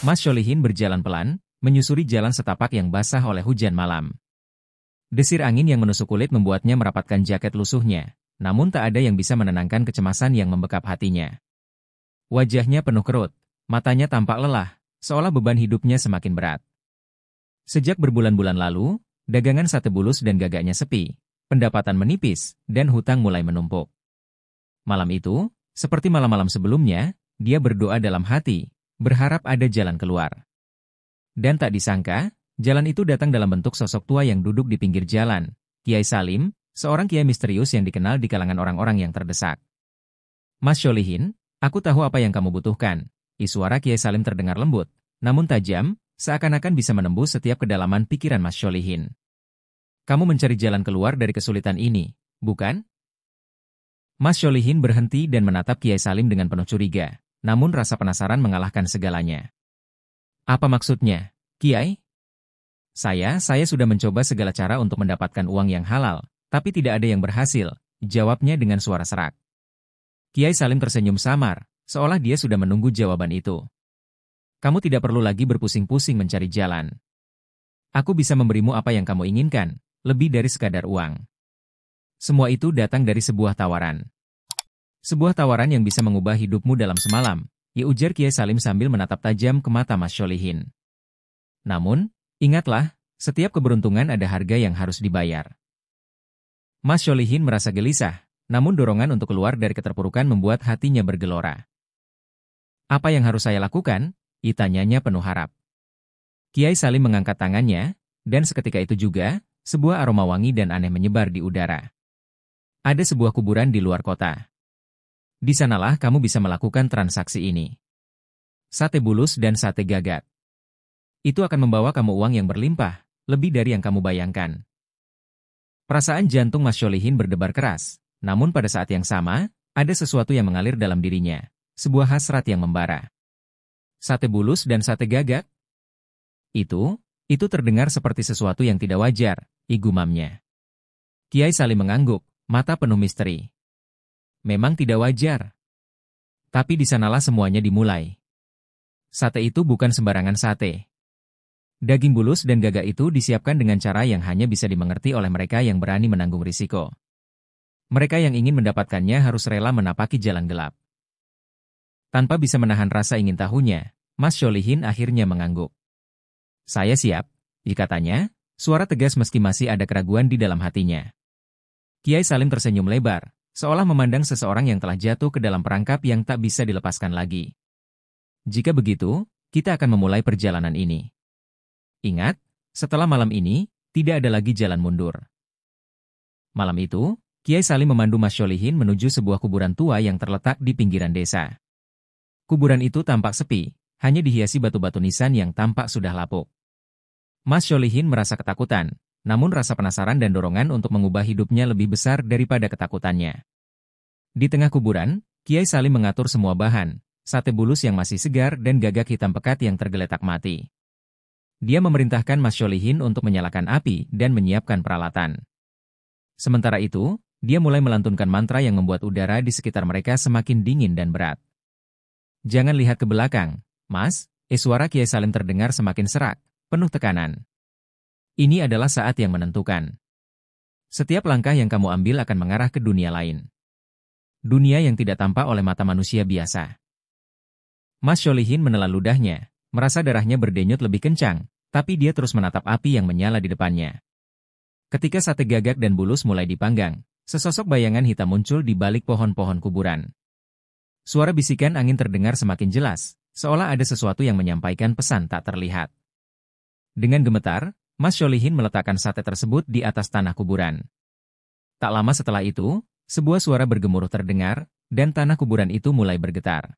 Mas Sholihin berjalan pelan, menyusuri jalan setapak yang basah oleh hujan malam. Desir angin yang menusuk kulit membuatnya merapatkan jaket lusuhnya, namun tak ada yang bisa menenangkan kecemasan yang membekap hatinya. Wajahnya penuh kerut, matanya tampak lelah, seolah beban hidupnya semakin berat. Sejak berbulan-bulan lalu, dagangan sate bulus dan gagaknya sepi, pendapatan menipis, dan hutang mulai menumpuk. Malam itu, seperti malam-malam sebelumnya, dia berdoa dalam hati, berharap ada jalan keluar. Dan tak disangka, jalan itu datang dalam bentuk sosok tua yang duduk di pinggir jalan, Kiai Salim, seorang kiai misterius yang dikenal di kalangan orang-orang yang terdesak. Mas Sholihin, aku tahu apa yang kamu butuhkan. Suara Kiai Salim terdengar lembut, namun tajam, seakan-akan bisa menembus setiap kedalaman pikiran Mas Sholihin. Kamu mencari jalan keluar dari kesulitan ini, bukan? Mas Sholihin berhenti dan menatap Kiai Salim dengan penuh curiga, namun rasa penasaran mengalahkan segalanya. Apa maksudnya, Kiai? Saya sudah mencoba segala cara untuk mendapatkan uang yang halal, tapi tidak ada yang berhasil, jawabnya dengan suara serak. Kiai Salim tersenyum samar, seolah dia sudah menunggu jawaban itu. Kamu tidak perlu lagi berpusing-pusing mencari jalan. Aku bisa memberimu apa yang kamu inginkan, lebih dari sekadar uang. Semua itu datang dari sebuah tawaran. Sebuah tawaran yang bisa mengubah hidupmu dalam semalam, ujar Kiai Salim sambil menatap tajam ke mata Mas Sholihin. Namun, ingatlah, setiap keberuntungan ada harga yang harus dibayar. Mas Sholihin merasa gelisah, namun dorongan untuk keluar dari keterpurukan membuat hatinya bergelora. Apa yang harus saya lakukan? Tanyanya penuh harap. Kiai Salim mengangkat tangannya, dan seketika itu juga, sebuah aroma wangi dan aneh menyebar di udara. Ada sebuah kuburan di luar kota. Di sanalah kamu bisa melakukan transaksi ini. Sate bulus dan sate gagak. Itu akan membawa kamu uang yang berlimpah, lebih dari yang kamu bayangkan. Perasaan jantung Mas Sholihin berdebar keras, namun pada saat yang sama, ada sesuatu yang mengalir dalam dirinya, sebuah hasrat yang membara. Sate bulus dan sate gagak? Itu terdengar seperti sesuatu yang tidak wajar, gumamnya. Kiai Salim mengangguk, mata penuh misteri. Memang tidak wajar. Tapi di sanalah semuanya dimulai. Sate itu bukan sembarangan sate. Daging bulus dan gagak itu disiapkan dengan cara yang hanya bisa dimengerti oleh mereka yang berani menanggung risiko. Mereka yang ingin mendapatkannya harus rela menapaki jalan gelap. Tanpa bisa menahan rasa ingin tahunya, Mas Sholihin akhirnya mengangguk. Saya siap, katanya, suara tegas meski masih ada keraguan di dalam hatinya. Kiai Salim tersenyum lebar, seolah memandang seseorang yang telah jatuh ke dalam perangkap yang tak bisa dilepaskan lagi. Jika begitu, kita akan memulai perjalanan ini. Ingat, setelah malam ini, tidak ada lagi jalan mundur. Malam itu, Kiai Salim memandu Mas Sholihin menuju sebuah kuburan tua yang terletak di pinggiran desa. Kuburan itu tampak sepi, hanya dihiasi batu-batu nisan yang tampak sudah lapuk. Mas Sholihin merasa ketakutan, namun rasa penasaran dan dorongan untuk mengubah hidupnya lebih besar daripada ketakutannya. Di tengah kuburan, Kiai Salim mengatur semua bahan, sate bulus yang masih segar dan gagak hitam pekat yang tergeletak mati. Dia memerintahkan Mas Sholihin untuk menyalakan api dan menyiapkan peralatan. Sementara itu, dia mulai melantunkan mantra yang membuat udara di sekitar mereka semakin dingin dan berat. Jangan lihat ke belakang, Mas, suara Kiai Salim terdengar semakin serak, penuh tekanan. Ini adalah saat yang menentukan. Setiap langkah yang kamu ambil akan mengarah ke dunia lain. Dunia yang tidak tampak oleh mata manusia biasa. Mas Sholihin menelan ludahnya, merasa darahnya berdenyut lebih kencang, tapi dia terus menatap api yang menyala di depannya. Ketika sate gagak dan bulus mulai dipanggang, sesosok bayangan hitam muncul di balik pohon-pohon kuburan. Suara bisikan angin terdengar semakin jelas, seolah ada sesuatu yang menyampaikan pesan tak terlihat. Dengan gemetar, Mas Sholihin meletakkan sate tersebut di atas tanah kuburan. Tak lama setelah itu, sebuah suara bergemuruh terdengar, dan tanah kuburan itu mulai bergetar.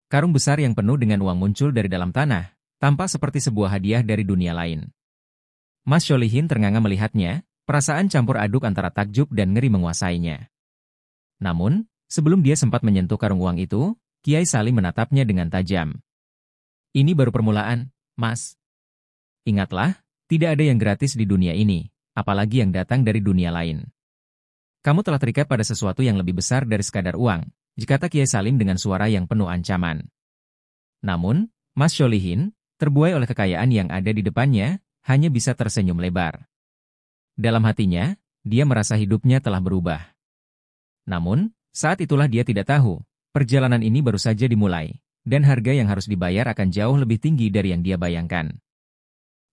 Karung besar yang penuh dengan uang muncul dari dalam tanah, tampak seperti sebuah hadiah dari dunia lain. Mas Sholihin ternganga melihatnya, perasaan campur aduk antara takjub dan ngeri menguasainya. Namun, sebelum dia sempat menyentuh karung uang itu, Kiai Salim menatapnya dengan tajam. Ini baru permulaan, Mas. Ingatlah, tidak ada yang gratis di dunia ini, apalagi yang datang dari dunia lain. Kamu telah terikat pada sesuatu yang lebih besar dari sekadar uang, kata Kiai Salim dengan suara yang penuh ancaman. Namun, Mas Sholihin, terbuai oleh kekayaan yang ada di depannya, hanya bisa tersenyum lebar. Dalam hatinya, dia merasa hidupnya telah berubah. Namun, saat itulah dia tidak tahu, perjalanan ini baru saja dimulai, dan harga yang harus dibayar akan jauh lebih tinggi dari yang dia bayangkan.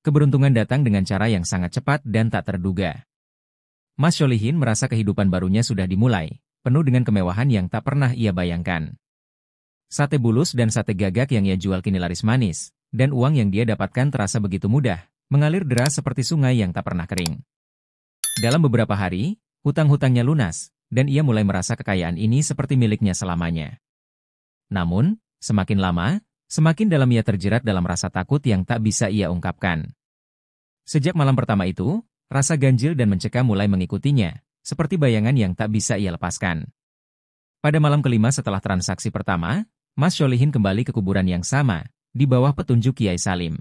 Keberuntungan datang dengan cara yang sangat cepat dan tak terduga. Mas Sholihin merasa kehidupan barunya sudah dimulai, penuh dengan kemewahan yang tak pernah ia bayangkan. Sate bulus dan sate gagak yang ia jual kini laris manis, dan uang yang dia dapatkan terasa begitu mudah, mengalir deras seperti sungai yang tak pernah kering. Dalam beberapa hari, hutang-hutangnya lunas, dan ia mulai merasa kekayaan ini seperti miliknya selamanya. Namun, semakin lama, semakin dalam ia terjerat dalam rasa takut yang tak bisa ia ungkapkan. Sejak malam pertama itu, rasa ganjil dan mencekam mulai mengikutinya, seperti bayangan yang tak bisa ia lepaskan. Pada malam kelima setelah transaksi pertama, Mas Sholihin kembali ke kuburan yang sama, di bawah petunjuk Kiai Salim.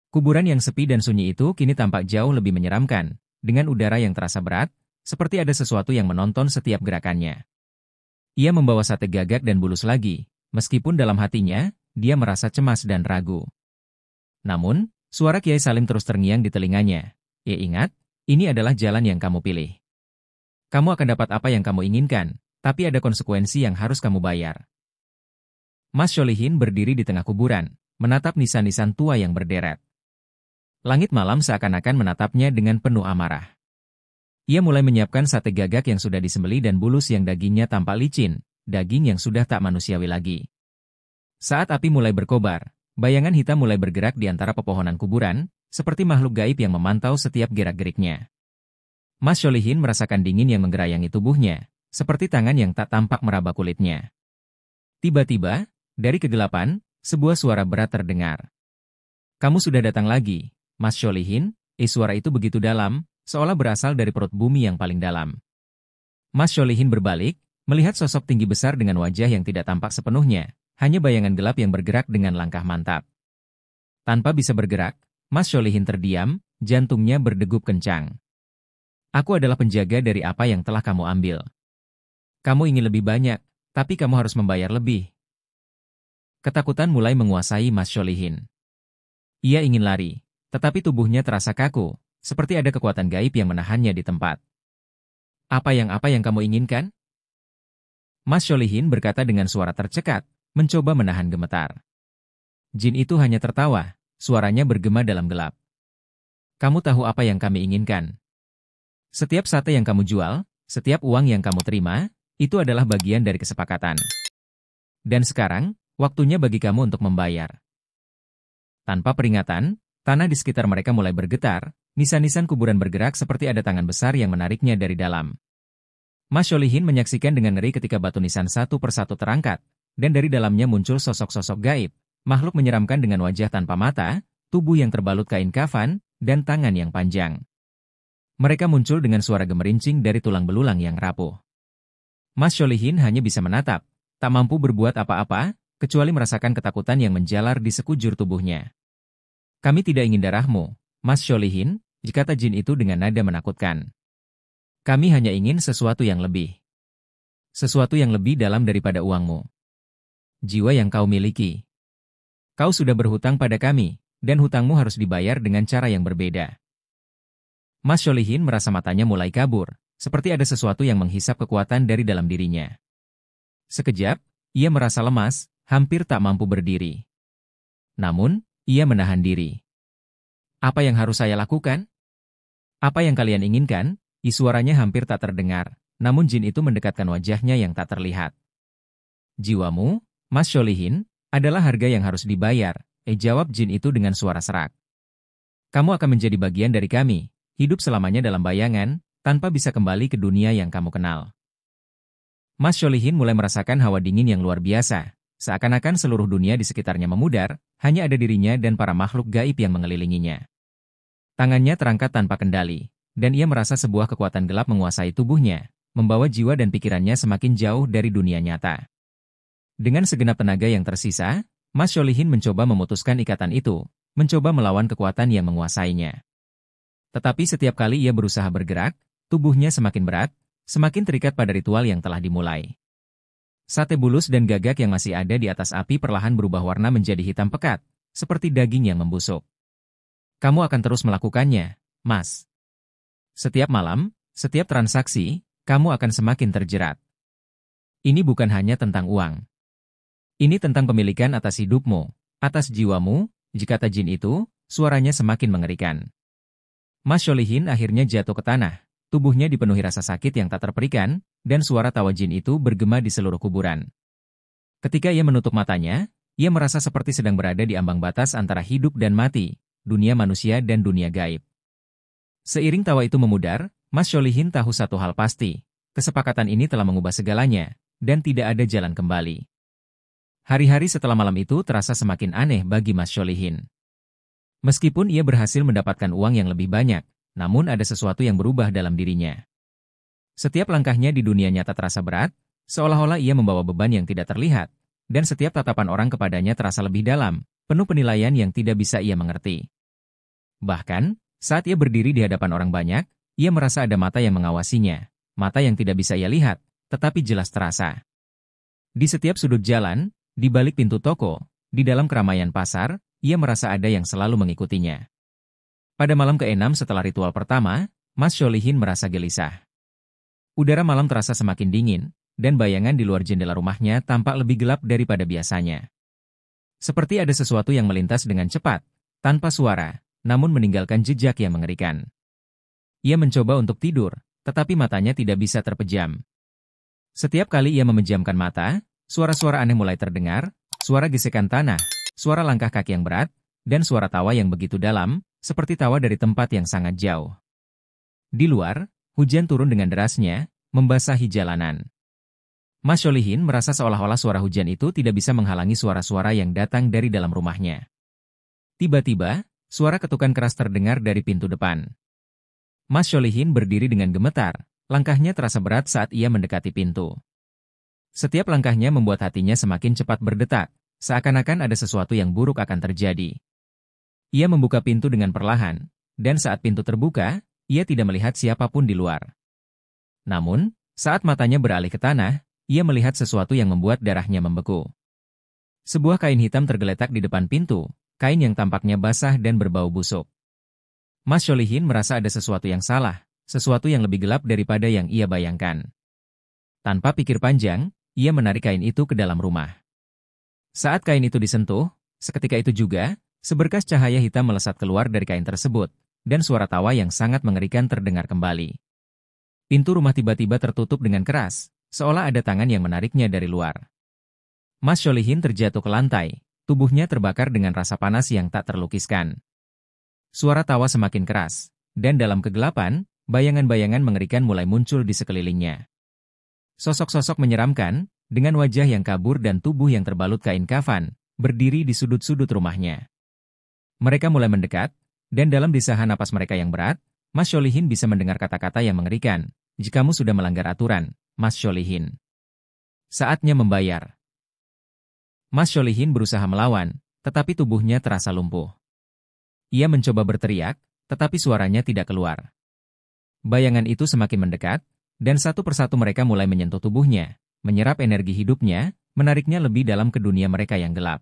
Kuburan yang sepi dan sunyi itu kini tampak jauh lebih menyeramkan, dengan udara yang terasa berat, seperti ada sesuatu yang menonton setiap gerakannya. Ia membawa sate gagak dan bulus lagi, meskipun dalam hatinya, dia merasa cemas dan ragu. Namun, suara Kiai Salim terus terngiang di telinganya. Ingat, ini adalah jalan yang kamu pilih. Kamu akan dapat apa yang kamu inginkan, tapi ada konsekuensi yang harus kamu bayar. Mas Sholihin berdiri di tengah kuburan, menatap nisan-nisan tua yang berderet. Langit malam seakan-akan menatapnya dengan penuh amarah. Ia mulai menyiapkan sate gagak yang sudah disembeli dan bulus yang dagingnya tampak licin, daging yang sudah tak manusiawi lagi. Saat api mulai berkobar, bayangan hitam mulai bergerak di antara pepohonan kuburan, seperti makhluk gaib yang memantau setiap gerak-geriknya. Mas Sholihin merasakan dingin yang menggerayangi tubuhnya, seperti tangan yang tak tampak meraba kulitnya. Tiba-tiba, dari kegelapan, sebuah suara berat terdengar. Kamu sudah datang lagi, Mas Sholihin. Suara itu begitu dalam, seolah berasal dari perut bumi yang paling dalam. Mas Sholihin berbalik, melihat sosok tinggi besar dengan wajah yang tidak tampak sepenuhnya, hanya bayangan gelap yang bergerak dengan langkah mantap. Tanpa bisa bergerak, Mas Sholihin terdiam, jantungnya berdegup kencang. Aku adalah penjaga dari apa yang telah kamu ambil. Kamu ingin lebih banyak, tapi kamu harus membayar lebih. Ketakutan mulai menguasai Mas Sholihin. Ia ingin lari, tetapi tubuhnya terasa kaku, seperti ada kekuatan gaib yang menahannya di tempat. Apa yang kamu inginkan? Mas Sholihin berkata dengan suara tercekat, mencoba menahan gemetar. Jin itu hanya tertawa, suaranya bergema dalam gelap. Kamu tahu apa yang kami inginkan. Setiap sate yang kamu jual, setiap uang yang kamu terima, itu adalah bagian dari kesepakatan. Dan sekarang, waktunya bagi kamu untuk membayar. Tanpa peringatan, tanah di sekitar mereka mulai bergetar, nisan-nisan kuburan bergerak seperti ada tangan besar yang menariknya dari dalam. Mas Sholihin menyaksikan dengan ngeri ketika batu nisan satu persatu terangkat, dan dari dalamnya muncul sosok-sosok gaib, makhluk menyeramkan dengan wajah tanpa mata, tubuh yang terbalut kain kafan, dan tangan yang panjang. Mereka muncul dengan suara gemerincing dari tulang belulang yang rapuh. Mas Sholihin hanya bisa menatap, tak mampu berbuat apa-apa, kecuali merasakan ketakutan yang menjalar di sekujur tubuhnya. Kami tidak ingin darahmu, Mas Sholihin, kata jin itu dengan nada menakutkan. Kami hanya ingin sesuatu yang lebih. Sesuatu yang lebih dalam daripada uangmu. Jiwa yang kau miliki. Kau sudah berhutang pada kami, dan hutangmu harus dibayar dengan cara yang berbeda. Mas Sholihin merasa matanya mulai kabur, seperti ada sesuatu yang menghisap kekuatan dari dalam dirinya. Sekejap, ia merasa lemas, hampir tak mampu berdiri. Namun, ia menahan diri. Apa yang harus saya lakukan? Apa yang kalian inginkan? Suaranya hampir tak terdengar, namun jin itu mendekatkan wajahnya yang tak terlihat. Jiwamu, Mas Sholihin, adalah harga yang harus dibayar, jawab jin itu dengan suara serak. Kamu akan menjadi bagian dari kami, hidup selamanya dalam bayangan, tanpa bisa kembali ke dunia yang kamu kenal. Mas Sholihin mulai merasakan hawa dingin yang luar biasa, seakan-akan seluruh dunia di sekitarnya memudar, hanya ada dirinya dan para makhluk gaib yang mengelilinginya. Tangannya terangkat tanpa kendali, dan ia merasa sebuah kekuatan gelap menguasai tubuhnya, membawa jiwa dan pikirannya semakin jauh dari dunia nyata. Dengan segenap tenaga yang tersisa, Mas Sholihin mencoba memutuskan ikatan itu, mencoba melawan kekuatan yang menguasainya. Tetapi setiap kali ia berusaha bergerak, tubuhnya semakin berat, semakin terikat pada ritual yang telah dimulai. Sate bulus dan gagak yang masih ada di atas api perlahan berubah warna menjadi hitam pekat, seperti daging yang membusuk. Kamu akan terus melakukannya, Mas. Setiap malam, setiap transaksi, kamu akan semakin terjerat. Ini bukan hanya tentang uang. Ini tentang pemilikan atas hidupmu, atas jiwamu. Jika tajin itu, suaranya semakin mengerikan. Mas Sholihin akhirnya jatuh ke tanah. Tubuhnya dipenuhi rasa sakit yang tak terperikan, dan suara tawa jin itu bergema di seluruh kuburan. Ketika ia menutup matanya, ia merasa seperti sedang berada di ambang batas antara hidup dan mati, dunia manusia dan dunia gaib. Seiring tawa itu memudar, Mas Sholihin tahu satu hal pasti, kesepakatan ini telah mengubah segalanya, dan tidak ada jalan kembali. Hari-hari setelah malam itu terasa semakin aneh bagi Mas Sholihin. Meskipun ia berhasil mendapatkan uang yang lebih banyak, namun ada sesuatu yang berubah dalam dirinya. Setiap langkahnya di dunia nyata terasa berat, seolah-olah ia membawa beban yang tidak terlihat, dan setiap tatapan orang kepadanya terasa lebih dalam, penuh penilaian yang tidak bisa ia mengerti. Bahkan, saat ia berdiri di hadapan orang banyak, ia merasa ada mata yang mengawasinya, mata yang tidak bisa ia lihat, tetapi jelas terasa. Di setiap sudut jalan, di balik pintu toko, di dalam keramaian pasar, ia merasa ada yang selalu mengikutinya. Pada malam ke-6 setelah ritual pertama, Mas Sholihin merasa gelisah. Udara malam terasa semakin dingin, dan bayangan di luar jendela rumahnya tampak lebih gelap daripada biasanya. Seperti ada sesuatu yang melintas dengan cepat, tanpa suara, namun meninggalkan jejak yang mengerikan. Ia mencoba untuk tidur, tetapi matanya tidak bisa terpejam. Setiap kali ia memejamkan mata, suara-suara aneh mulai terdengar, suara gesekan tanah, suara langkah kaki yang berat, dan suara tawa yang begitu dalam, seperti tawa dari tempat yang sangat jauh. Di luar, hujan turun dengan derasnya, membasahi jalanan. Mas Sholihin merasa seolah-olah suara hujan itu tidak bisa menghalangi suara-suara yang datang dari dalam rumahnya. Tiba-tiba, suara ketukan keras terdengar dari pintu depan. Mas Sholihin berdiri dengan gemetar, langkahnya terasa berat saat ia mendekati pintu. Setiap langkahnya membuat hatinya semakin cepat berdetak, seakan-akan ada sesuatu yang buruk akan terjadi. Ia membuka pintu dengan perlahan, dan saat pintu terbuka, ia tidak melihat siapapun di luar. Namun, saat matanya beralih ke tanah, ia melihat sesuatu yang membuat darahnya membeku. Sebuah kain hitam tergeletak di depan pintu, kain yang tampaknya basah dan berbau busuk. Mas Sholihin merasa ada sesuatu yang salah, sesuatu yang lebih gelap daripada yang ia bayangkan. Tanpa pikir panjang, ia menarik kain itu ke dalam rumah. Saat kain itu disentuh, seketika itu juga, seberkas cahaya hitam melesat keluar dari kain tersebut, dan suara tawa yang sangat mengerikan terdengar kembali. Pintu rumah tiba-tiba tertutup dengan keras, seolah ada tangan yang menariknya dari luar. Mas Sholihin terjatuh ke lantai, tubuhnya terbakar dengan rasa panas yang tak terlukiskan. Suara tawa semakin keras, dan dalam kegelapan, bayangan-bayangan mengerikan mulai muncul di sekelilingnya. Sosok-sosok menyeramkan, dengan wajah yang kabur dan tubuh yang terbalut kain kafan, berdiri di sudut-sudut rumahnya. Mereka mulai mendekat, dan dalam desahan napas mereka yang berat, Mas Sholihin bisa mendengar kata-kata yang mengerikan. Jikamu sudah melanggar aturan, Mas Sholihin. Saatnya membayar. Mas Sholihin berusaha melawan, tetapi tubuhnya terasa lumpuh. Ia mencoba berteriak, tetapi suaranya tidak keluar. Bayangan itu semakin mendekat, dan satu persatu mereka mulai menyentuh tubuhnya, menyerap energi hidupnya, menariknya lebih dalam ke dunia mereka yang gelap.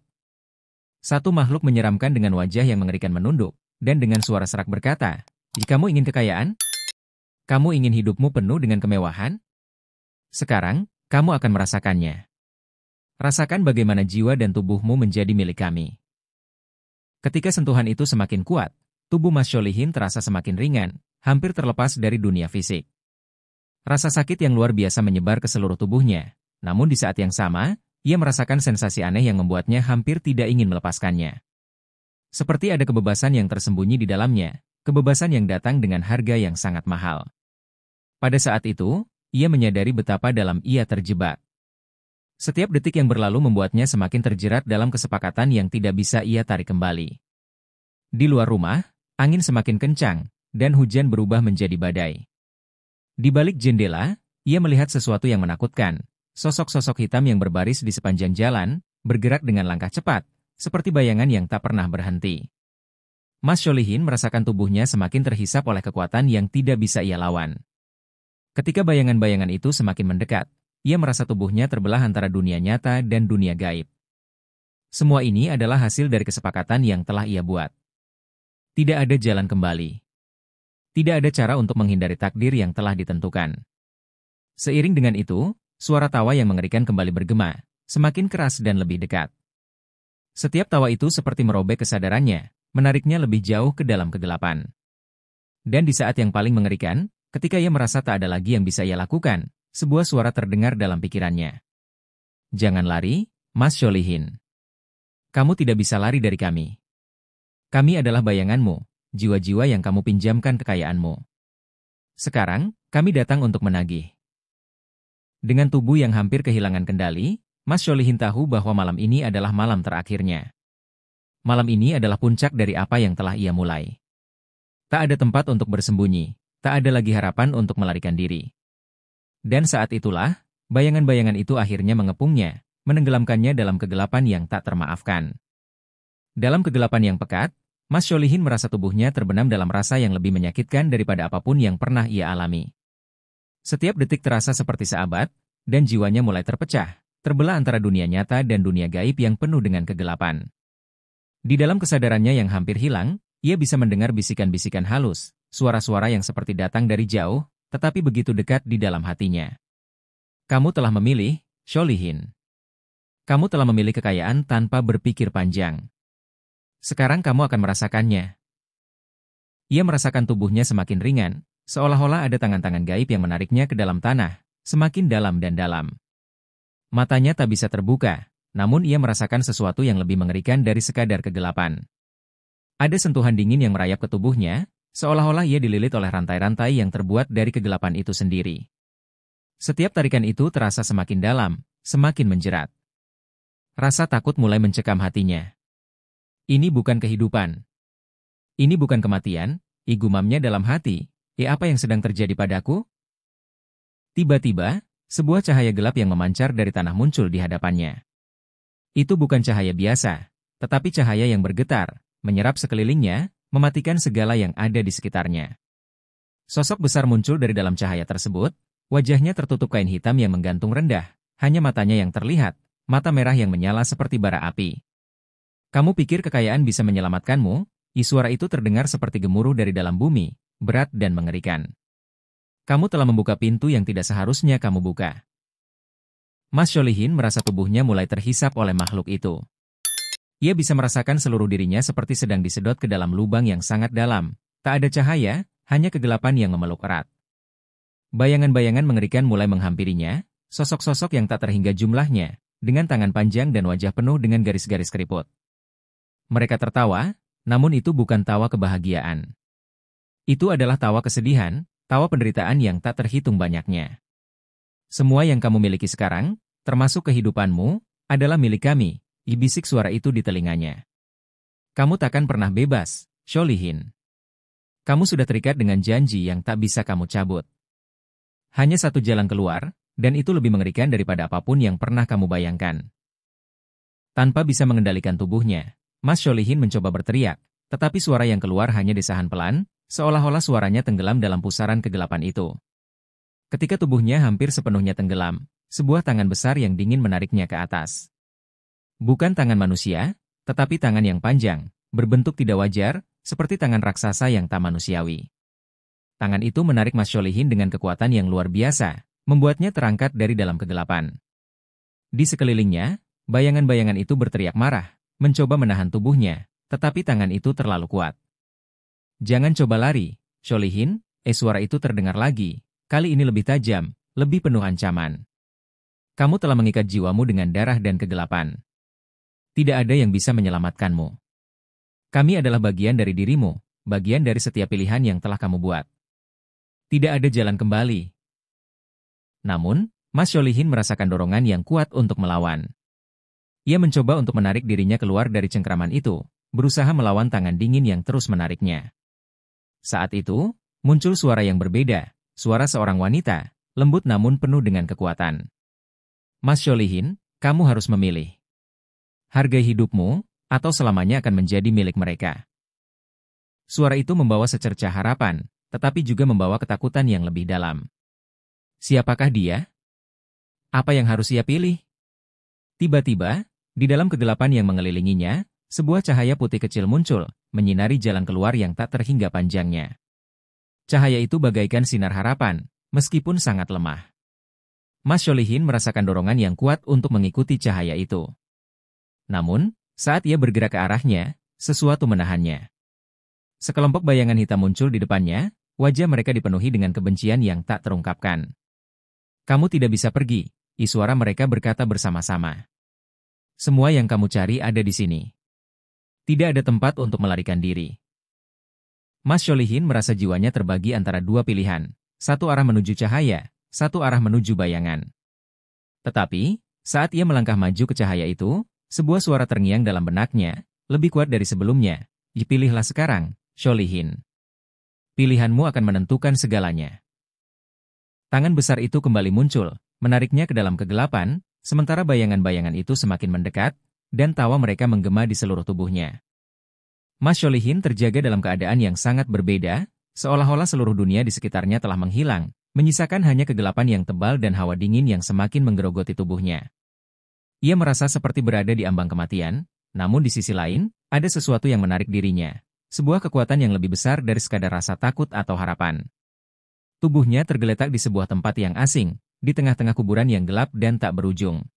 Satu makhluk menyeramkan dengan wajah yang mengerikan menunduk, dan dengan suara serak berkata, "Jikamu ingin kekayaan? Kamu ingin hidupmu penuh dengan kemewahan? Sekarang, kamu akan merasakannya. Rasakan bagaimana jiwa dan tubuhmu menjadi milik kami." Ketika sentuhan itu semakin kuat, tubuh Mas Sholihin terasa semakin ringan, hampir terlepas dari dunia fisik. Rasa sakit yang luar biasa menyebar ke seluruh tubuhnya, namun di saat yang sama, ia merasakan sensasi aneh yang membuatnya hampir tidak ingin melepaskannya. Seperti ada kebebasan yang tersembunyi di dalamnya, kebebasan yang datang dengan harga yang sangat mahal. Pada saat itu, ia menyadari betapa dalam ia terjebak. Setiap detik yang berlalu membuatnya semakin terjerat dalam kesepakatan yang tidak bisa ia tarik kembali. Di luar rumah, angin semakin kencang, dan hujan berubah menjadi badai. Di balik jendela, ia melihat sesuatu yang menakutkan. Sosok-sosok hitam yang berbaris di sepanjang jalan, bergerak dengan langkah cepat, seperti bayangan yang tak pernah berhenti. Mas Sholihin merasakan tubuhnya semakin terhisap oleh kekuatan yang tidak bisa ia lawan. Ketika bayangan-bayangan itu semakin mendekat, ia merasa tubuhnya terbelah antara dunia nyata dan dunia gaib. Semua ini adalah hasil dari kesepakatan yang telah ia buat. Tidak ada jalan kembali. Tidak ada cara untuk menghindari takdir yang telah ditentukan. Seiring dengan itu, suara tawa yang mengerikan kembali bergema, semakin keras dan lebih dekat. Setiap tawa itu seperti merobek kesadarannya, menariknya lebih jauh ke dalam kegelapan. Dan di saat yang paling mengerikan, ketika ia merasa tak ada lagi yang bisa ia lakukan, sebuah suara terdengar dalam pikirannya. Jangan lari, Mas Sholihin. Kamu tidak bisa lari dari kami. Kami adalah bayanganmu, jiwa-jiwa yang kamu pinjamkan kekayaanmu. Sekarang, kami datang untuk menagih. Dengan tubuh yang hampir kehilangan kendali, Mas Sholihin tahu bahwa malam ini adalah malam terakhirnya. Malam ini adalah puncak dari apa yang telah ia mulai. Tak ada tempat untuk bersembunyi, tak ada lagi harapan untuk melarikan diri. Dan saat itulah, bayangan-bayangan itu akhirnya mengepungnya, menenggelamkannya dalam kegelapan yang tak termaafkan. Dalam kegelapan yang pekat, Mas Sholihin merasa tubuhnya terbenam dalam rasa yang lebih menyakitkan daripada apapun yang pernah ia alami. Setiap detik terasa seperti seabad, dan jiwanya mulai terpecah, terbelah antara dunia nyata dan dunia gaib yang penuh dengan kegelapan. Di dalam kesadarannya yang hampir hilang, ia bisa mendengar bisikan-bisikan halus, suara-suara yang seperti datang dari jauh, tetapi begitu dekat di dalam hatinya. Kamu telah memilih, Sholihin. Kamu telah memilih kekayaan tanpa berpikir panjang. Sekarang kamu akan merasakannya. Ia merasakan tubuhnya semakin ringan, seolah-olah ada tangan-tangan gaib yang menariknya ke dalam tanah, semakin dalam dan dalam. Matanya tak bisa terbuka, namun ia merasakan sesuatu yang lebih mengerikan dari sekadar kegelapan. Ada sentuhan dingin yang merayap ke tubuhnya, seolah-olah ia dililit oleh rantai-rantai yang terbuat dari kegelapan itu sendiri. Setiap tarikan itu terasa semakin dalam, semakin menjerat. Rasa takut mulai mencekam hatinya. Ini bukan kehidupan. Ini bukan kematian, igumamnya dalam hati. Apa yang sedang terjadi padaku? Tiba-tiba, sebuah cahaya gelap yang memancar dari tanah muncul di hadapannya. Itu bukan cahaya biasa, tetapi cahaya yang bergetar, menyerap sekelilingnya, mematikan segala yang ada di sekitarnya. Sosok besar muncul dari dalam cahaya tersebut, wajahnya tertutup kain hitam yang menggantung rendah, hanya matanya yang terlihat, mata merah yang menyala seperti bara api. Kamu pikir kekayaan bisa menyelamatkanmu? Suara itu terdengar seperti gemuruh dari dalam bumi, berat dan mengerikan. Kamu telah membuka pintu yang tidak seharusnya kamu buka. Mas Sholihin merasa tubuhnya mulai terhisap oleh makhluk itu. Ia bisa merasakan seluruh dirinya seperti sedang disedot ke dalam lubang yang sangat dalam. Tak ada cahaya, hanya kegelapan yang memeluk erat. Bayangan-bayangan mengerikan mulai menghampirinya, sosok-sosok yang tak terhingga jumlahnya, dengan tangan panjang dan wajah penuh dengan garis-garis keriput. Mereka tertawa, namun itu bukan tawa kebahagiaan. Itu adalah tawa kesedihan, tawa penderitaan yang tak terhitung banyaknya. Semua yang kamu miliki sekarang, termasuk kehidupanmu, adalah milik kami, bisik suara itu di telinganya. Kamu takkan pernah bebas, Sholihin. Kamu sudah terikat dengan janji yang tak bisa kamu cabut. Hanya satu jalan keluar, dan itu lebih mengerikan daripada apapun yang pernah kamu bayangkan. Tanpa bisa mengendalikan tubuhnya, Mas Sholihin mencoba berteriak, tetapi suara yang keluar hanya desahan pelan, seolah-olah suaranya tenggelam dalam pusaran kegelapan itu. Ketika tubuhnya hampir sepenuhnya tenggelam, sebuah tangan besar yang dingin menariknya ke atas. Bukan tangan manusia, tetapi tangan yang panjang, berbentuk tidak wajar, seperti tangan raksasa yang tak manusiawi. Tangan itu menarik Mas Sholihin dengan kekuatan yang luar biasa, membuatnya terangkat dari dalam kegelapan. Di sekelilingnya, bayangan-bayangan itu berteriak marah, mencoba menahan tubuhnya, tetapi tangan itu terlalu kuat. Jangan coba lari, Sholihin, suara itu terdengar lagi, kali ini lebih tajam, lebih penuh ancaman. Kamu telah mengikat jiwamu dengan darah dan kegelapan. Tidak ada yang bisa menyelamatkanmu. Kami adalah bagian dari dirimu, bagian dari setiap pilihan yang telah kamu buat. Tidak ada jalan kembali. Namun, Mas Sholihin merasakan dorongan yang kuat untuk melawan. Ia mencoba untuk menarik dirinya keluar dari cengkraman itu, berusaha melawan tangan dingin yang terus menariknya. Saat itu, muncul suara yang berbeda, suara seorang wanita, lembut namun penuh dengan kekuatan. Mas Sholihin, kamu harus memilih. Hargai hidupmu, atau selamanya akan menjadi milik mereka. Suara itu membawa secercah harapan, tetapi juga membawa ketakutan yang lebih dalam. Siapakah dia? Apa yang harus ia pilih? Tiba-tiba, di dalam kegelapan yang mengelilinginya, sebuah cahaya putih kecil muncul, menyinari jalan keluar yang tak terhingga panjangnya. Cahaya itu bagaikan sinar harapan, meskipun sangat lemah. Mas Sholihin merasakan dorongan yang kuat untuk mengikuti cahaya itu. Namun, saat ia bergerak ke arahnya, sesuatu menahannya. Sekelompok bayangan hitam muncul di depannya, wajah mereka dipenuhi dengan kebencian yang tak terungkapkan. Kamu tidak bisa pergi, suara mereka berkata bersama-sama. Semua yang kamu cari ada di sini. Tidak ada tempat untuk melarikan diri. Mas Sholihin merasa jiwanya terbagi antara dua pilihan, satu arah menuju cahaya, satu arah menuju bayangan. Tetapi, saat ia melangkah maju ke cahaya itu, sebuah suara terngiang dalam benaknya, lebih kuat dari sebelumnya. Pilihlah sekarang, Sholihin. Pilihanmu akan menentukan segalanya. Tangan besar itu kembali muncul, menariknya ke dalam kegelapan, sementara bayangan-bayangan itu semakin mendekat, dan tawa mereka menggema di seluruh tubuhnya. Mas Sholihin terjaga dalam keadaan yang sangat berbeda, seolah-olah seluruh dunia di sekitarnya telah menghilang, menyisakan hanya kegelapan yang tebal dan hawa dingin yang semakin menggerogoti tubuhnya. Ia merasa seperti berada di ambang kematian, namun di sisi lain, ada sesuatu yang menarik dirinya. Sebuah kekuatan yang lebih besar dari sekadar rasa takut atau harapan. Tubuhnya tergeletak di sebuah tempat yang asing, di tengah-tengah kuburan yang gelap dan tak berujung.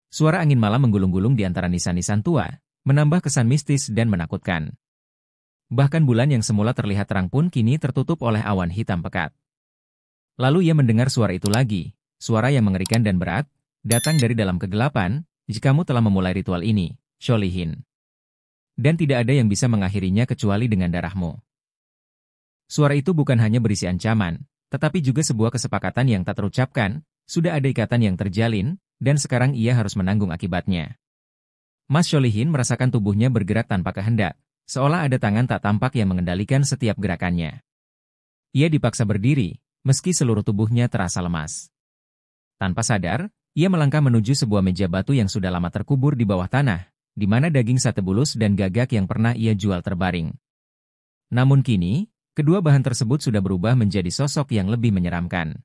Suara angin malam menggulung-gulung di antara nisan-nisan tua, menambah kesan mistis dan menakutkan. Bahkan bulan yang semula terlihat terang pun kini tertutup oleh awan hitam pekat. Lalu ia mendengar suara itu lagi, suara yang mengerikan dan berat, datang dari dalam kegelapan. Jikamu telah memulai ritual ini, Sholihin. Dan tidak ada yang bisa mengakhirinya kecuali dengan darahmu. Suara itu bukan hanya berisi ancaman, tetapi juga sebuah kesepakatan yang tak terucapkan, sudah ada ikatan yang terjalin, dan sekarang ia harus menanggung akibatnya. Mas Sholihin merasakan tubuhnya bergerak tanpa kehendak, seolah ada tangan tak tampak yang mengendalikan setiap gerakannya. Ia dipaksa berdiri, meski seluruh tubuhnya terasa lemas. Tanpa sadar, ia melangkah menuju sebuah meja batu yang sudah lama terkubur di bawah tanah, di mana daging sate bulus dan gagak yang pernah ia jual terbaring. Namun kini, kedua bahan tersebut sudah berubah menjadi sosok yang lebih menyeramkan.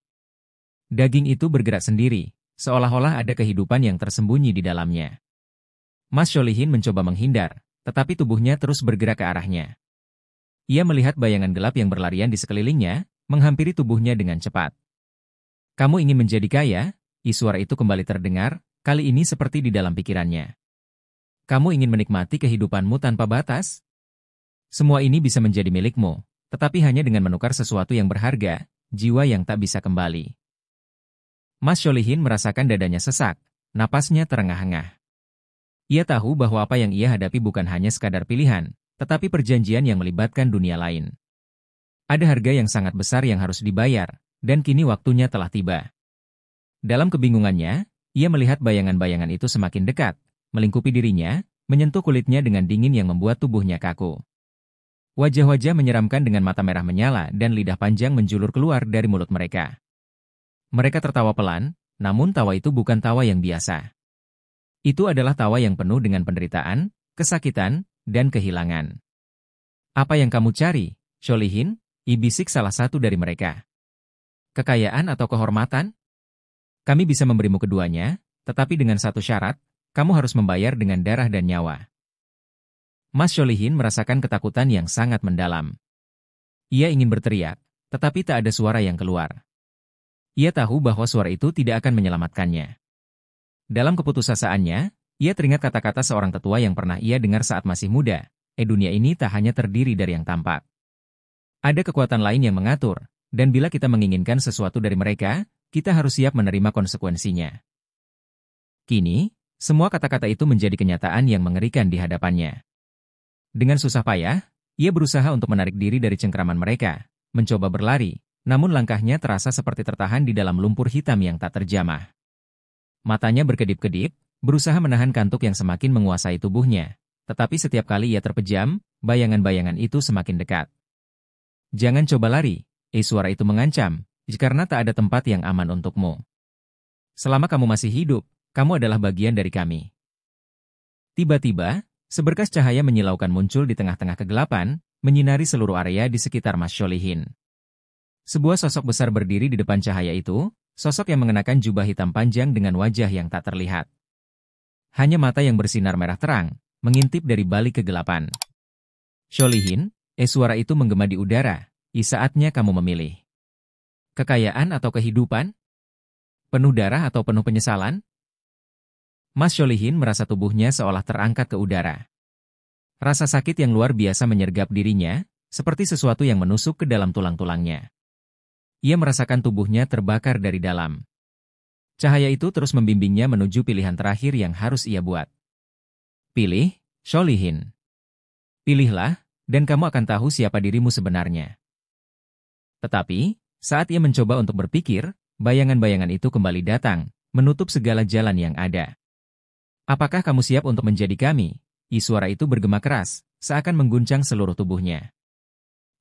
Daging itu bergerak sendiri, seolah-olah ada kehidupan yang tersembunyi di dalamnya. Mas Sholihin mencoba menghindar, tetapi tubuhnya terus bergerak ke arahnya. Ia melihat bayangan gelap yang berlarian di sekelilingnya, menghampiri tubuhnya dengan cepat. Kamu ingin menjadi kaya? Suara itu kembali terdengar, kali ini seperti di dalam pikirannya. Kamu ingin menikmati kehidupanmu tanpa batas? Semua ini bisa menjadi milikmu, tetapi hanya dengan menukar sesuatu yang berharga, jiwa yang tak bisa kembali. Mas Sholihin merasakan dadanya sesak, napasnya terengah-engah. Ia tahu bahwa apa yang ia hadapi bukan hanya sekadar pilihan, tetapi perjanjian yang melibatkan dunia lain. Ada harga yang sangat besar yang harus dibayar, dan kini waktunya telah tiba. Dalam kebingungannya, ia melihat bayangan-bayangan itu semakin dekat, melingkupi dirinya, menyentuh kulitnya dengan dingin yang membuat tubuhnya kaku. Wajah-wajah menyeramkan dengan mata merah menyala dan lidah panjang menjulur keluar dari mulut mereka. Mereka tertawa pelan, namun tawa itu bukan tawa yang biasa. Itu adalah tawa yang penuh dengan penderitaan, kesakitan, dan kehilangan. Apa yang kamu cari, Sholihin? Bisik salah satu dari mereka. Kekayaan atau kehormatan? Kami bisa memberimu keduanya, tetapi dengan satu syarat, kamu harus membayar dengan darah dan nyawa. Mas Sholihin merasakan ketakutan yang sangat mendalam. Ia ingin berteriak, tetapi tak ada suara yang keluar. Ia tahu bahwa suara itu tidak akan menyelamatkannya. Dalam keputusasaan-nya, ia teringat kata-kata seorang tetua yang pernah ia dengar saat masih muda. Dunia ini tak hanya terdiri dari yang tampak. Ada kekuatan lain yang mengatur, dan bila kita menginginkan sesuatu dari mereka, kita harus siap menerima konsekuensinya. Kini, semua kata-kata itu menjadi kenyataan yang mengerikan di hadapannya. Dengan susah payah, ia berusaha untuk menarik diri dari cengkraman mereka, mencoba berlari, namun langkahnya terasa seperti tertahan di dalam lumpur hitam yang tak terjamah. Matanya berkedip-kedip, berusaha menahan kantuk yang semakin menguasai tubuhnya, tetapi setiap kali ia terpejam, bayangan-bayangan itu semakin dekat. Jangan coba lari, suara itu mengancam, karena tak ada tempat yang aman untukmu. Selama kamu masih hidup, kamu adalah bagian dari kami. Tiba-tiba, seberkas cahaya menyilaukan muncul di tengah-tengah kegelapan, menyinari seluruh area di sekitar Mas Sholihin. Sebuah sosok besar berdiri di depan cahaya itu, sosok yang mengenakan jubah hitam panjang dengan wajah yang tak terlihat. Hanya mata yang bersinar merah terang, mengintip dari balik kegelapan. Sholihin, suara itu menggema di udara. Saatnya kamu memilih. Kekayaan atau kehidupan? Penuh darah atau penuh penyesalan? Mas Sholihin merasa tubuhnya seolah terangkat ke udara. Rasa sakit yang luar biasa menyergap dirinya, seperti sesuatu yang menusuk ke dalam tulang-tulangnya. Ia merasakan tubuhnya terbakar dari dalam. Cahaya itu terus membimbingnya menuju pilihan terakhir yang harus ia buat. Pilih, Sholihin. Pilihlah, dan kamu akan tahu siapa dirimu sebenarnya. Tetapi, saat ia mencoba untuk berpikir, bayangan-bayangan itu kembali datang, menutup segala jalan yang ada. Apakah kamu siap untuk menjadi kami? Suara itu bergema keras, seakan mengguncang seluruh tubuhnya.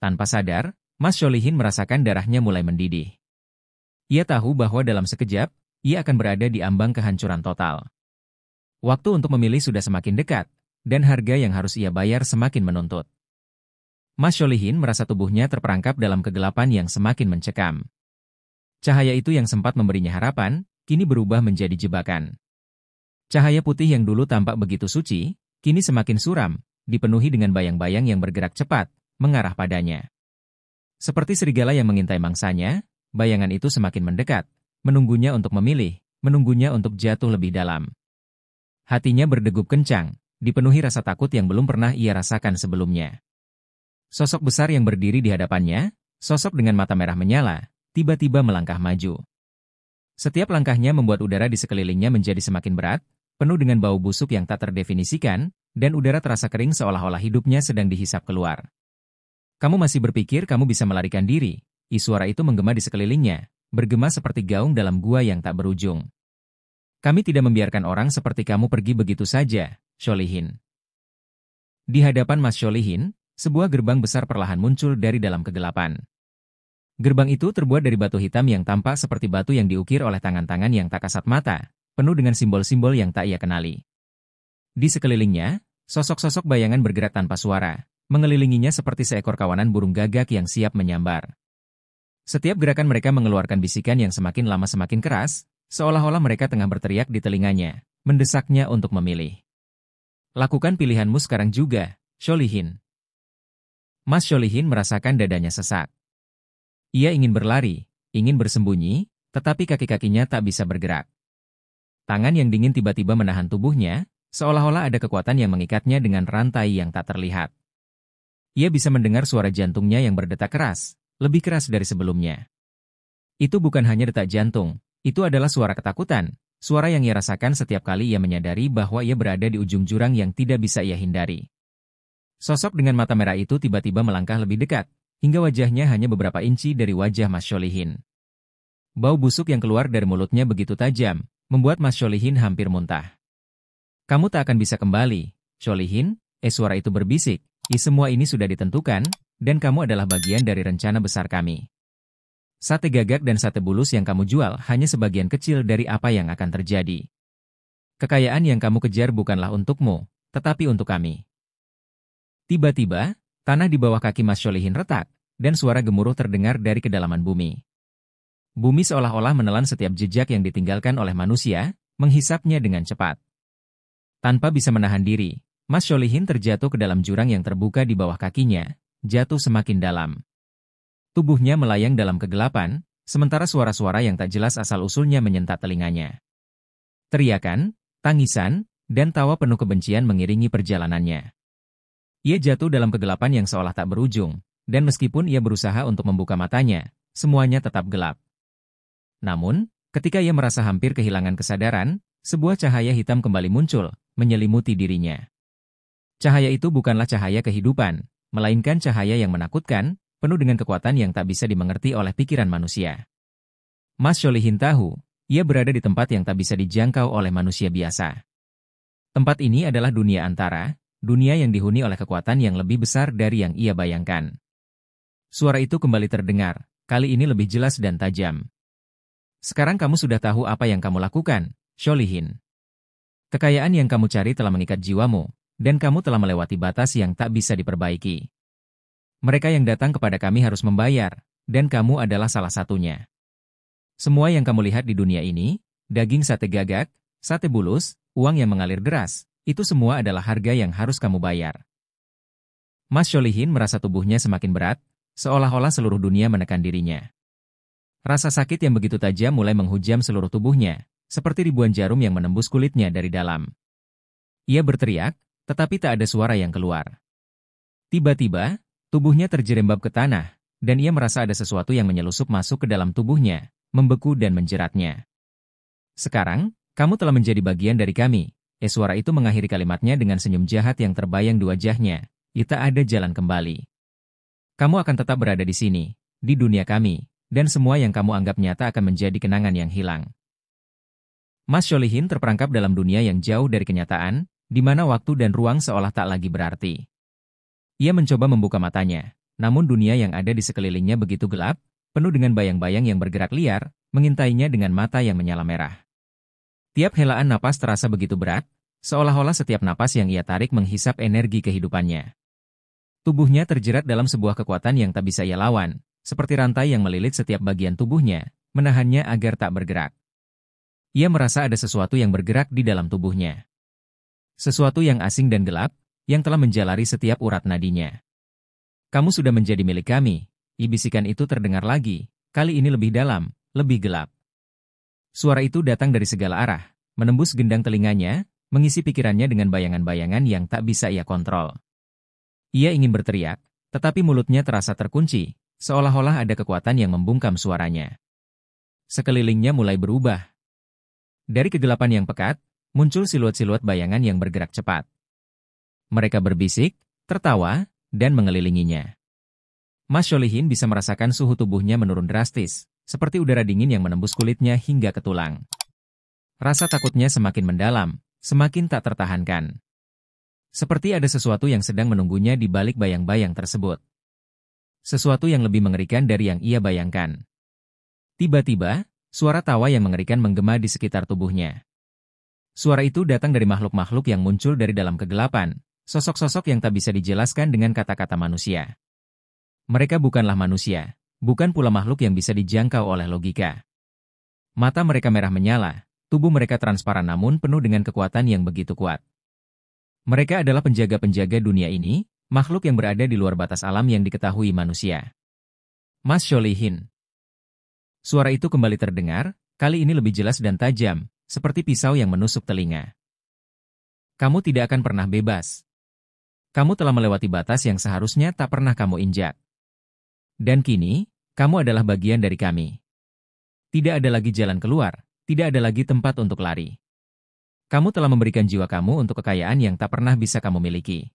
Tanpa sadar, Mas Sholihin merasakan darahnya mulai mendidih. Ia tahu bahwa dalam sekejap, ia akan berada di ambang kehancuran total. Waktu untuk memilih sudah semakin dekat, dan harga yang harus ia bayar semakin menuntut. Mas Sholihin merasa tubuhnya terperangkap dalam kegelapan yang semakin mencekam. Cahaya itu yang sempat memberinya harapan, kini berubah menjadi jebakan. Cahaya putih yang dulu tampak begitu suci, kini semakin suram, dipenuhi dengan bayang-bayang yang bergerak cepat, mengarah padanya. Seperti serigala yang mengintai mangsanya, bayangan itu semakin mendekat, menunggunya untuk memilih, menunggunya untuk jatuh lebih dalam. Hatinya berdegup kencang, dipenuhi rasa takut yang belum pernah ia rasakan sebelumnya. Sosok besar yang berdiri di hadapannya, sosok dengan mata merah menyala, tiba-tiba melangkah maju. Setiap langkahnya membuat udara di sekelilingnya menjadi semakin berat, penuh dengan bau busuk yang tak terdefinisikan, dan udara terasa kering seolah-olah hidupnya sedang dihisap keluar. Kamu masih berpikir kamu bisa melarikan diri? Suara itu menggema di sekelilingnya, bergema seperti gaung dalam gua yang tak berujung. Kami tidak membiarkan orang seperti kamu pergi begitu saja, Sholihin. Di hadapan Mas Sholihin, sebuah gerbang besar perlahan muncul dari dalam kegelapan. Gerbang itu terbuat dari batu hitam yang tampak seperti batu yang diukir oleh tangan-tangan yang tak kasat mata, penuh dengan simbol-simbol yang tak ia kenali. Di sekelilingnya, sosok-sosok bayangan bergerak tanpa suara, mengelilinginya seperti seekor kawanan burung gagak yang siap menyambar. Setiap gerakan mereka mengeluarkan bisikan yang semakin lama semakin keras, seolah-olah mereka tengah berteriak di telinganya, mendesaknya untuk memilih. Lakukan pilihanmu sekarang juga, Sholihin. Mas Sholihin merasakan dadanya sesak. Ia ingin berlari, ingin bersembunyi, tetapi kaki-kakinya tak bisa bergerak. Tangan yang dingin tiba-tiba menahan tubuhnya, seolah-olah ada kekuatan yang mengikatnya dengan rantai yang tak terlihat. Ia bisa mendengar suara jantungnya yang berdetak keras, lebih keras dari sebelumnya. Itu bukan hanya detak jantung, itu adalah suara ketakutan, suara yang ia rasakan setiap kali ia menyadari bahwa ia berada di ujung jurang yang tidak bisa ia hindari. Sosok dengan mata merah itu tiba-tiba melangkah lebih dekat, hingga wajahnya hanya beberapa inci dari wajah Mas Sholihin. Bau busuk yang keluar dari mulutnya begitu tajam, membuat Mas Sholihin hampir muntah. Kamu tak akan bisa kembali, Sholihin, suara itu berbisik, semua ini sudah ditentukan, dan kamu adalah bagian dari rencana besar kami. Sate gagak dan sate bulus yang kamu jual hanya sebagian kecil dari apa yang akan terjadi. Kekayaan yang kamu kejar bukanlah untukmu, tetapi untuk kami. Tiba-tiba, tanah di bawah kaki Mas Sholihin retak, dan suara gemuruh terdengar dari kedalaman bumi. Bumi seolah-olah menelan setiap jejak yang ditinggalkan oleh manusia, menghisapnya dengan cepat. Tanpa bisa menahan diri, Mas Sholihin terjatuh ke dalam jurang yang terbuka di bawah kakinya, jatuh semakin dalam. Tubuhnya melayang dalam kegelapan, sementara suara-suara yang tak jelas asal-usulnya menyentak telinganya. Teriakan, tangisan, dan tawa penuh kebencian mengiringi perjalanannya. Ia jatuh dalam kegelapan yang seolah tak berujung, dan meskipun ia berusaha untuk membuka matanya, semuanya tetap gelap. Namun, ketika ia merasa hampir kehilangan kesadaran, sebuah cahaya hitam kembali muncul, menyelimuti dirinya. Cahaya itu bukanlah cahaya kehidupan, melainkan cahaya yang menakutkan, penuh dengan kekuatan yang tak bisa dimengerti oleh pikiran manusia. Mas Sholihin tahu, ia berada di tempat yang tak bisa dijangkau oleh manusia biasa. Tempat ini adalah dunia antara, dunia yang dihuni oleh kekuatan yang lebih besar dari yang ia bayangkan. Suara itu kembali terdengar, kali ini lebih jelas dan tajam. Sekarang kamu sudah tahu apa yang kamu lakukan, Sholihin. Kekayaan yang kamu cari telah mengikat jiwamu, dan kamu telah melewati batas yang tak bisa diperbaiki. Mereka yang datang kepada kami harus membayar, dan kamu adalah salah satunya. Semua yang kamu lihat di dunia ini, daging sate gagak, sate bulus, uang yang mengalir deras, itu semua adalah harga yang harus kamu bayar. Mas Sholihin merasa tubuhnya semakin berat, seolah-olah seluruh dunia menekan dirinya. Rasa sakit yang begitu tajam mulai menghujam seluruh tubuhnya, seperti ribuan jarum yang menembus kulitnya dari dalam. Ia berteriak, tetapi tak ada suara yang keluar. Tiba-tiba, tubuhnya terjerembab ke tanah, dan ia merasa ada sesuatu yang menyelusup masuk ke dalam tubuhnya, membeku dan menjeratnya. Sekarang, kamu telah menjadi bagian dari kami. Suara itu mengakhiri kalimatnya dengan senyum jahat yang terbayang di wajahnya. Kita ada jalan kembali. Kamu akan tetap berada di sini, di dunia kami, dan semua yang kamu anggap nyata akan menjadi kenangan yang hilang. Mas Sholihin terperangkap dalam dunia yang jauh dari kenyataan, di mana waktu dan ruang seolah tak lagi berarti. Ia mencoba membuka matanya, namun dunia yang ada di sekelilingnya begitu gelap, penuh dengan bayang-bayang yang bergerak liar, mengintainya dengan mata yang menyala merah. Tiap helaan napas terasa begitu berat, seolah-olah setiap napas yang ia tarik menghisap energi kehidupannya. Tubuhnya terjerat dalam sebuah kekuatan yang tak bisa ia lawan, seperti rantai yang melilit setiap bagian tubuhnya, menahannya agar tak bergerak. Ia merasa ada sesuatu yang bergerak di dalam tubuhnya. Sesuatu yang asing dan gelap, yang telah menjalari setiap urat nadinya. Kamu sudah menjadi milik kami, bisikan itu terdengar lagi, kali ini lebih dalam, lebih gelap. Suara itu datang dari segala arah, menembus gendang telinganya, mengisi pikirannya dengan bayangan-bayangan yang tak bisa ia kontrol. Ia ingin berteriak, tetapi mulutnya terasa terkunci, seolah-olah ada kekuatan yang membungkam suaranya. Sekelilingnya mulai berubah. Dari kegelapan yang pekat, muncul siluet-siluet bayangan yang bergerak cepat. Mereka berbisik, tertawa, dan mengelilinginya. Mas Sholihin bisa merasakan suhu tubuhnya menurun drastis, seperti udara dingin yang menembus kulitnya hingga ke tulang. Rasa takutnya semakin mendalam, semakin tak tertahankan. Seperti ada sesuatu yang sedang menunggunya di balik bayang-bayang tersebut. Sesuatu yang lebih mengerikan dari yang ia bayangkan. Tiba-tiba, suara tawa yang mengerikan menggema di sekitar tubuhnya. Suara itu datang dari makhluk-makhluk yang muncul dari dalam kegelapan, sosok-sosok yang tak bisa dijelaskan dengan kata-kata manusia. Mereka bukanlah manusia, bukan pula makhluk yang bisa dijangkau oleh logika. Mata mereka merah menyala, tubuh mereka transparan namun penuh dengan kekuatan yang begitu kuat. Mereka adalah penjaga-penjaga dunia ini, makhluk yang berada di luar batas alam yang diketahui manusia. Mas Sholihin. Suara itu kembali terdengar, kali ini lebih jelas dan tajam, seperti pisau yang menusuk telinga. Kamu tidak akan pernah bebas. Kamu telah melewati batas yang seharusnya tak pernah kamu injak. Dan kini, kamu adalah bagian dari kami. Tidak ada lagi jalan keluar, tidak ada lagi tempat untuk lari. Kamu telah memberikan jiwa kamu untuk kekayaan yang tak pernah bisa kamu miliki.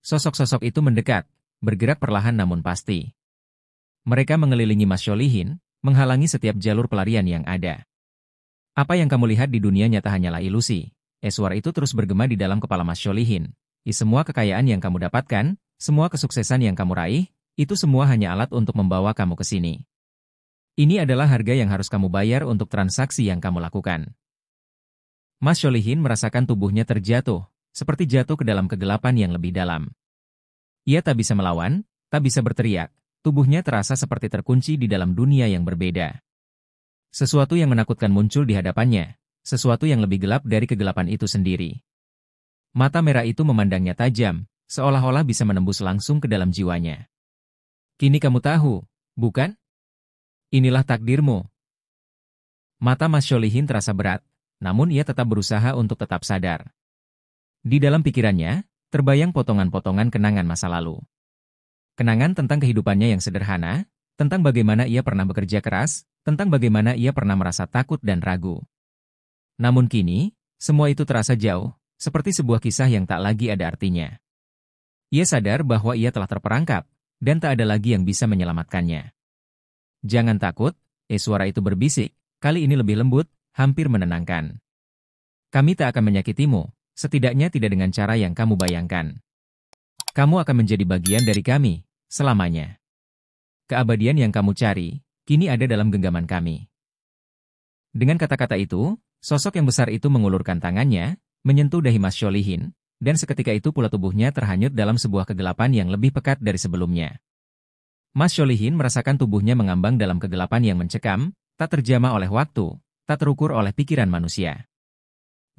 Sosok-sosok itu mendekat, bergerak perlahan namun pasti. Mereka mengelilingi Mas Sholihin, menghalangi setiap jalur pelarian yang ada. Apa yang kamu lihat di dunia nyata hanyalah ilusi. Suara itu terus bergema di dalam kepala Mas Sholihin. Semua kekayaan yang kamu dapatkan, semua kesuksesan yang kamu raih, itu semua hanya alat untuk membawa kamu ke sini. Ini adalah harga yang harus kamu bayar untuk transaksi yang kamu lakukan. Mas Sholihin merasakan tubuhnya terjatuh, seperti jatuh ke dalam kegelapan yang lebih dalam. Ia tak bisa melawan, tak bisa berteriak, tubuhnya terasa seperti terkunci di dalam dunia yang berbeda. Sesuatu yang menakutkan muncul di hadapannya, sesuatu yang lebih gelap dari kegelapan itu sendiri. Mata merah itu memandangnya tajam, seolah-olah bisa menembus langsung ke dalam jiwanya. Kini kamu tahu, bukan? Inilah takdirmu. Mata Mas Sholihin terasa berat, namun ia tetap berusaha untuk tetap sadar. Di dalam pikirannya, terbayang potongan-potongan kenangan masa lalu. Kenangan tentang kehidupannya yang sederhana, tentang bagaimana ia pernah bekerja keras, tentang bagaimana ia pernah merasa takut dan ragu. Namun kini, semua itu terasa jauh, seperti sebuah kisah yang tak lagi ada artinya. Ia sadar bahwa ia telah terperangkap, dan tak ada lagi yang bisa menyelamatkannya. Jangan takut, suara itu berbisik, kali ini lebih lembut, hampir menenangkan. Kami tak akan menyakitimu, setidaknya tidak dengan cara yang kamu bayangkan. Kamu akan menjadi bagian dari kami, selamanya. Keabadian yang kamu cari, kini ada dalam genggaman kami. Dengan kata-kata itu, sosok yang besar itu mengulurkan tangannya, menyentuh dahi Mas Sholihin, dan seketika itu pula tubuhnya terhanyut dalam sebuah kegelapan yang lebih pekat dari sebelumnya. Mas Sholihin merasakan tubuhnya mengambang dalam kegelapan yang mencekam, tak terjamah oleh waktu, tak terukur oleh pikiran manusia.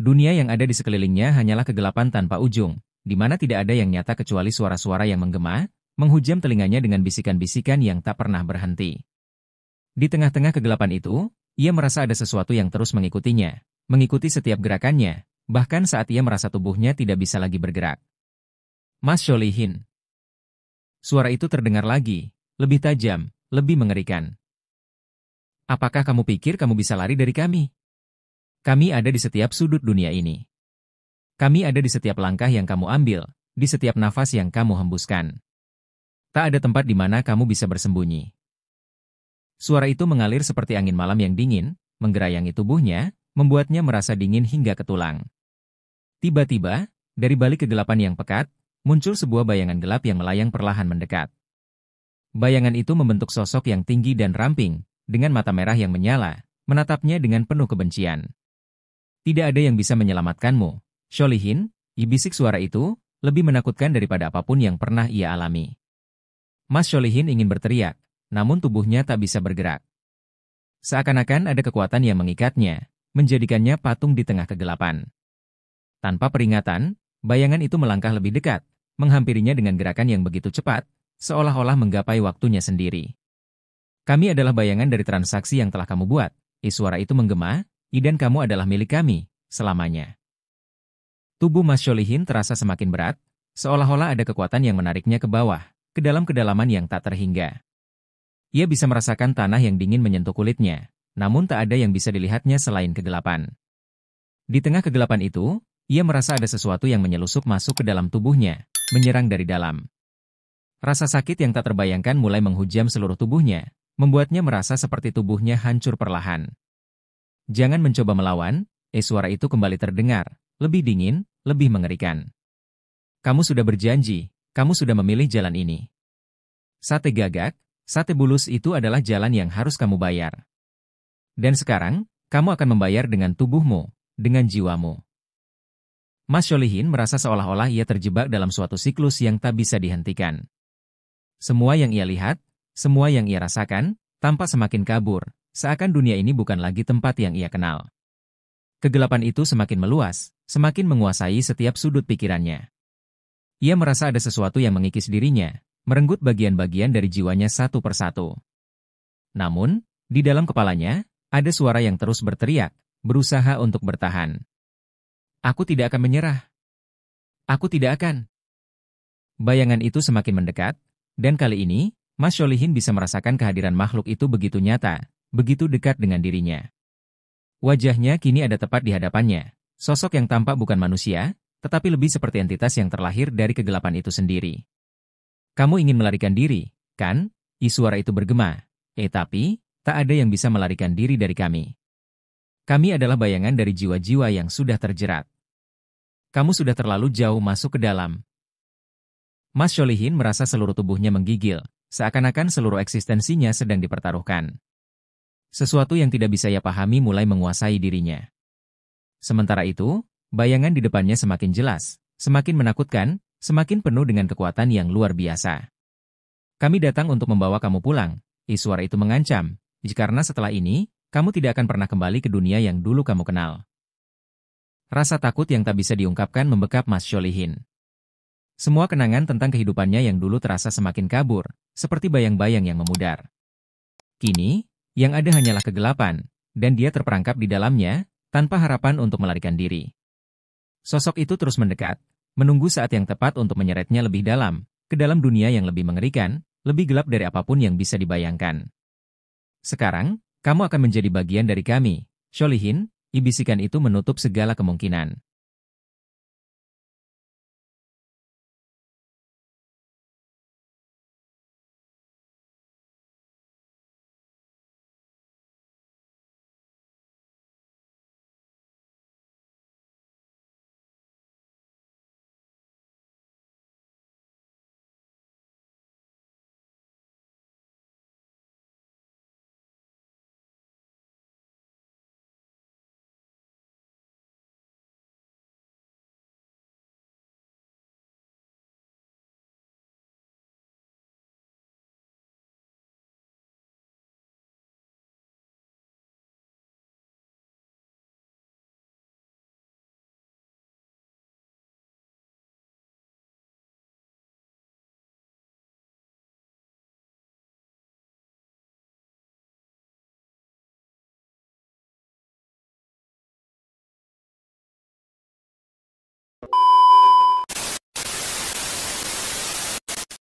Dunia yang ada di sekelilingnya hanyalah kegelapan tanpa ujung, di mana tidak ada yang nyata kecuali suara-suara yang menggema, menghujam telinganya dengan bisikan-bisikan yang tak pernah berhenti. Di tengah-tengah kegelapan itu, ia merasa ada sesuatu yang terus mengikutinya, mengikuti setiap gerakannya, bahkan saat ia merasa tubuhnya tidak bisa lagi bergerak. Mas Sholihin. Suara itu terdengar lagi, lebih tajam, lebih mengerikan. Apakah kamu pikir kamu bisa lari dari kami? Kami ada di setiap sudut dunia ini. Kami ada di setiap langkah yang kamu ambil, di setiap nafas yang kamu hembuskan. Tak ada tempat di mana kamu bisa bersembunyi. Suara itu mengalir seperti angin malam yang dingin, menggerayangi tubuhnya, membuatnya merasa dingin hingga ke tulang. Tiba-tiba, dari balik kegelapan yang pekat, muncul sebuah bayangan gelap yang melayang perlahan mendekat. Bayangan itu membentuk sosok yang tinggi dan ramping, dengan mata merah yang menyala, menatapnya dengan penuh kebencian. Tidak ada yang bisa menyelamatkanmu, Sholihin, bisik suara itu, lebih menakutkan daripada apapun yang pernah ia alami. Mas Sholihin ingin berteriak, namun tubuhnya tak bisa bergerak. Seakan-akan ada kekuatan yang mengikatnya, menjadikannya patung di tengah kegelapan. Tanpa peringatan, bayangan itu melangkah lebih dekat, menghampirinya dengan gerakan yang begitu cepat, seolah-olah menggapai waktunya sendiri. Kami adalah bayangan dari transaksi yang telah kamu buat, suara itu menggema, dan kamu adalah milik kami, selamanya. Tubuh Mas Sholihin terasa semakin berat, seolah-olah ada kekuatan yang menariknya ke bawah, ke dalam kedalaman yang tak terhingga. Ia bisa merasakan tanah yang dingin menyentuh kulitnya, namun tak ada yang bisa dilihatnya selain kegelapan. Di tengah kegelapan itu, ia merasa ada sesuatu yang menyelusup masuk ke dalam tubuhnya, menyerang dari dalam. Rasa sakit yang tak terbayangkan mulai menghujam seluruh tubuhnya, membuatnya merasa seperti tubuhnya hancur perlahan. Jangan mencoba melawan, suara itu kembali terdengar, lebih dingin, lebih mengerikan. Kamu sudah berjanji, kamu sudah memilih jalan ini. Sate gagak, sate bulus itu adalah jalan yang harus kamu bayar. Dan sekarang, kamu akan membayar dengan tubuhmu, dengan jiwamu. Mas Sholihin merasa seolah-olah ia terjebak dalam suatu siklus yang tak bisa dihentikan. Semua yang ia lihat, semua yang ia rasakan, tampak semakin kabur, seakan dunia ini bukan lagi tempat yang ia kenal. Kegelapan itu semakin meluas, semakin menguasai setiap sudut pikirannya. Ia merasa ada sesuatu yang mengikis dirinya, merenggut bagian-bagian dari jiwanya satu persatu. Namun, di dalam kepalanya, ada suara yang terus berteriak, berusaha untuk bertahan. Aku tidak akan menyerah. Aku tidak akan. Bayangan itu semakin mendekat, dan kali ini, Mas Sholihin bisa merasakan kehadiran makhluk itu begitu nyata, begitu dekat dengan dirinya. Wajahnya kini ada tepat di hadapannya, sosok yang tampak bukan manusia, tetapi lebih seperti entitas yang terlahir dari kegelapan itu sendiri. Kamu ingin melarikan diri, kan? Suara itu bergema. Tapi, tak ada yang bisa melarikan diri dari kami. Kami adalah bayangan dari jiwa-jiwa yang sudah terjerat. Kamu sudah terlalu jauh masuk ke dalam. Mas Sholihin merasa seluruh tubuhnya menggigil, seakan-akan seluruh eksistensinya sedang dipertaruhkan. Sesuatu yang tidak bisa ia pahami mulai menguasai dirinya. Sementara itu, bayangan di depannya semakin jelas, semakin menakutkan, semakin penuh dengan kekuatan yang luar biasa. Kami datang untuk membawa kamu pulang, suara itu mengancam, karena setelah ini, kamu tidak akan pernah kembali ke dunia yang dulu kamu kenal. Rasa takut yang tak bisa diungkapkan membekap Mas Sholihin. Semua kenangan tentang kehidupannya yang dulu terasa semakin kabur, seperti bayang-bayang yang memudar. Kini, yang ada hanyalah kegelapan, dan dia terperangkap di dalamnya, tanpa harapan untuk melarikan diri. Sosok itu terus mendekat, menunggu saat yang tepat untuk menyeretnya lebih dalam, ke dalam dunia yang lebih mengerikan, lebih gelap dari apapun yang bisa dibayangkan. Sekarang, kamu akan menjadi bagian dari kami, Sholihin, bisikan itu menutup segala kemungkinan.